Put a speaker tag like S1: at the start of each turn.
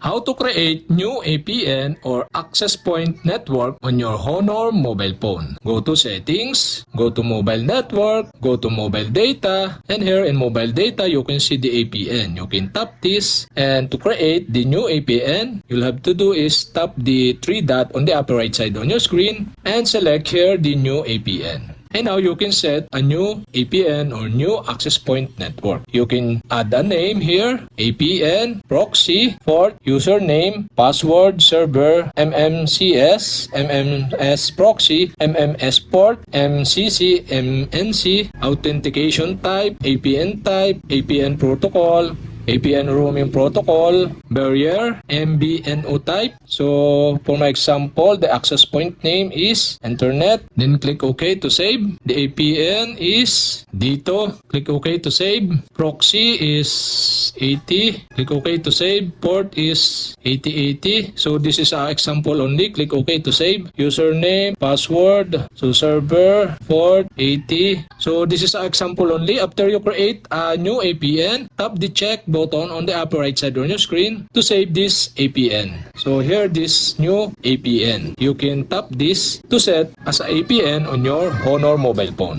S1: How to create new APN or access point network on your Honor mobile phone. Go to settings, go to mobile network, go to mobile data, and here in mobile data you can see the APN. You can tap this, and to create the new APN, you'll have to do is tap the three dot on the upper right side on your screen and select here the new APN. And now you can set a new APN or new access point network. You can add a name here, APN, proxy, port, username, password, server, MMCS, MMS proxy, MMS port, MCC, MNC, authentication type, APN protocol, APN roaming protocol, barrier, MBNO type. So for my example, the access point name is internet. Then click OK to save. The APN is dito. Click OK to save. Proxy is 80. Click OK to save. Port is 8080. So this is an example only. Click OK to save. Username, password. So server, port 80. So this is an example only. After you create a new APN, tap the check button on the upper right side on your screen to save this APN. So here this new APN. You can tap this to set as a APN on your Honor mobile phone.